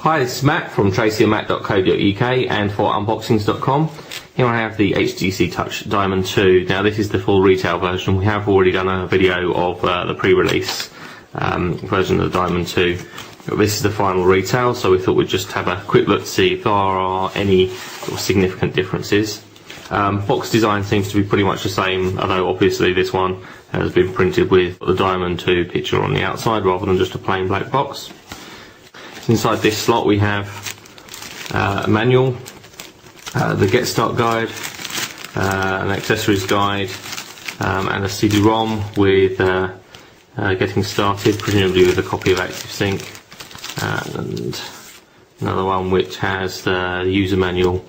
Hi, this is Matt from tracyandmatt.co.uk and for unboxings.com. Here I have the HTC Touch Diamond 2. Now this is the full retail version. We have already done a video of the pre-release version of the Diamond 2. This is the final retail, so we thought we'd just have a quick look to see if there are any sort of significant differences. Box design seems to be pretty much the same, although obviously this one has been printed with the Diamond 2 picture on the outside rather than just a plain black box. Inside this slot we have a manual, the Get Start guide, an accessories guide, and a CD-ROM with getting started, presumably with a copy of ActiveSync, and another one which has the user manual,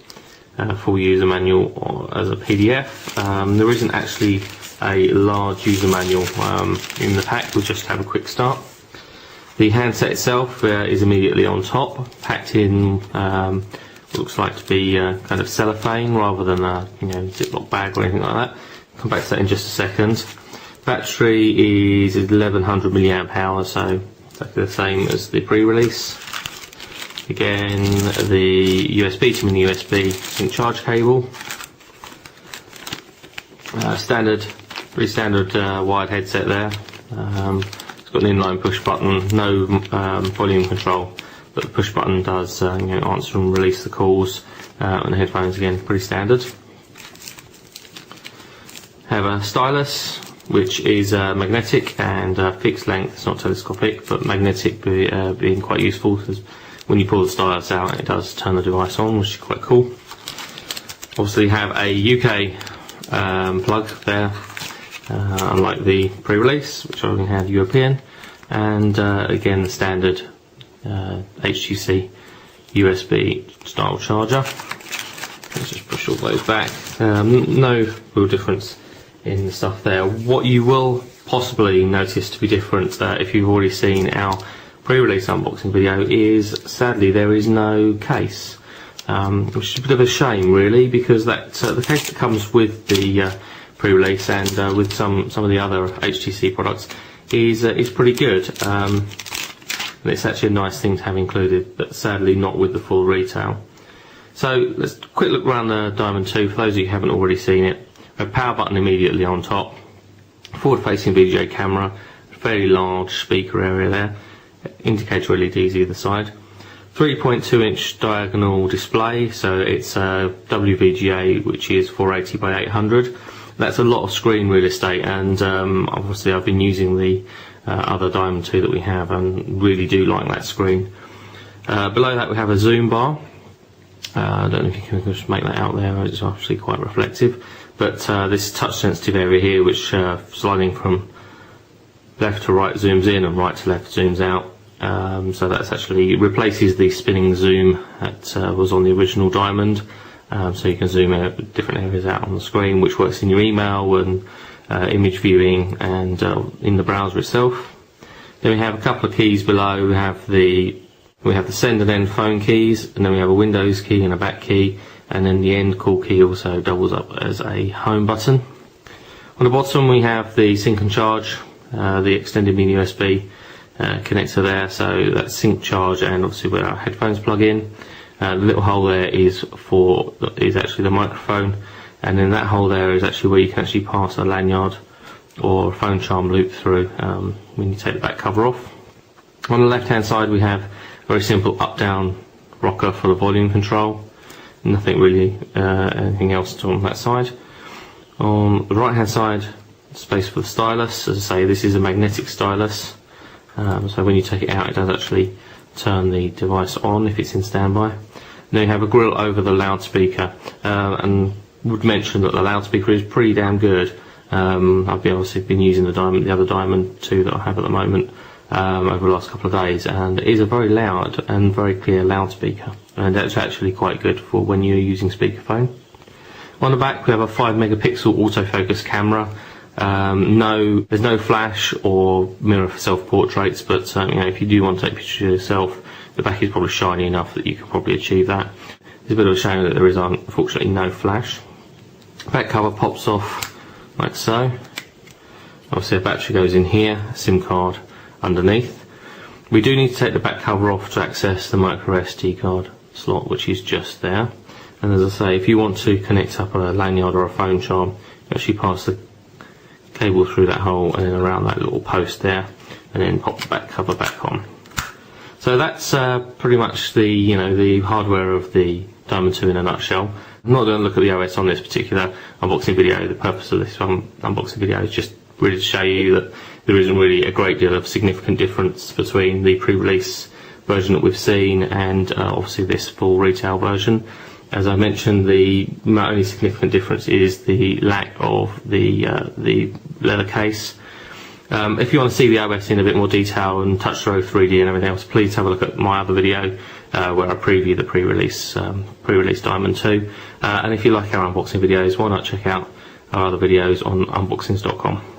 full user manual as a PDF. There isn't actually a large user manual in the pack, we'll just have a quick start. The handset itself is immediately on top, packed in what looks like to be kind of cellophane rather than a Ziploc bag or anything like that. Come back to that in just a second. Battery is 1100 milliamp hours, so exactly the same as the pre-release. Again, the USB to mini USB sync charge cable. Pretty standard wired headset there. Got an inline push button, no volume control, but the push button does answer and release the calls, and the headphones again pretty standard. Have a stylus which is magnetic and fixed length, it's not telescopic, but magnetic being quite useful because when you pull the stylus out it does turn the device on, which is quite cool. Obviously have a UK plug there. Unlike the pre-release, which only had European, and again the standard HTC USB style charger. Let's just push all those back. No real difference in the stuff there. What you will possibly notice to be different if you've already seen our pre-release unboxing video is sadly there is no case, which is a bit of a shame really, because the case that comes with the pre-release and with some of the other HTC products is pretty good, and it's actually a nice thing to have included, but sadly not with the full retail. So let's quick look around the Diamond 2 for those of you who haven't already seen it. A power button immediately on top, forward-facing VGA camera, a fairly large speaker area there, indicator LEDs either side. 3.2 inch diagonal display, so it's WVGA, which is 480 by 800. That's a lot of screen real estate, and obviously I've been using the other Diamond 2 that we have and really do like that screen. Below that we have a zoom bar. I don't know if you can just make that out there, it's actually quite reflective. But this touch sensitive area here, which sliding from left to right zooms in and right to left zooms out. So that's actually replaces the spinning zoom that was on the original Diamond. So you can zoom out different areas out on the screen, which works in your email and image viewing and in the browser itself. Then we have a couple of keys below. We have the send and end phone keys, and then we have a Windows key and a back key, and then the end call key also doubles up as a home button. On the bottom we have the sync and charge, the extended mini USB connector there, so that's sync, charge, and obviously where our headphones plug in. The little hole there is actually the microphone, and then that hole there is actually where you can actually pass a lanyard or a phone charm loop through when you take the back cover off. On the left hand side we have a very simple up down rocker for the volume control, nothing really anything else on that side. On the right hand side, space for the stylus. As I say, this is a magnetic stylus, so when you take it out it does actually turn the device on if it's in standby. Then you have a grill over the loudspeaker, and would mention that the loudspeaker is pretty damn good. I've obviously been using the other Diamond 2 that I have at the moment over the last couple of days, and it is a very loud and very clear loudspeaker, and that's actually quite good for when you're using speakerphone. On the back we have a 5 megapixel autofocus camera. There's no flash or mirror for self-portraits, but if you do want to take pictures of yourself, the back is probably shiny enough that you can probably achieve that. It's a bit of a shame that there is unfortunately no flash. Back cover pops off like so. Obviously a battery goes in here, a SIM card underneath. We do need to take the back cover off to access the micro SD card slot, which is just there. And as I say, if you want to connect up a lanyard or a phone charm, you actually pass the cable through that hole and then around that little post there, and then pop the back cover back on. So that's pretty much the the hardware of the Diamond 2 in a nutshell. I'm not going to look at the OS on this particular unboxing video. The purpose of this unboxing video is just really to show you that there isn't really a great deal of significant difference between the pre-release version that we've seen and obviously this full retail version. As I mentioned, the only significant difference is the lack of the leather case. If you want to see the OS in a bit more detail and TouchStroke 3D and everything else, please have a look at my other video where I preview the pre-release Diamond 2. And if you like our unboxing videos, why not check out our other videos on unboxings.com.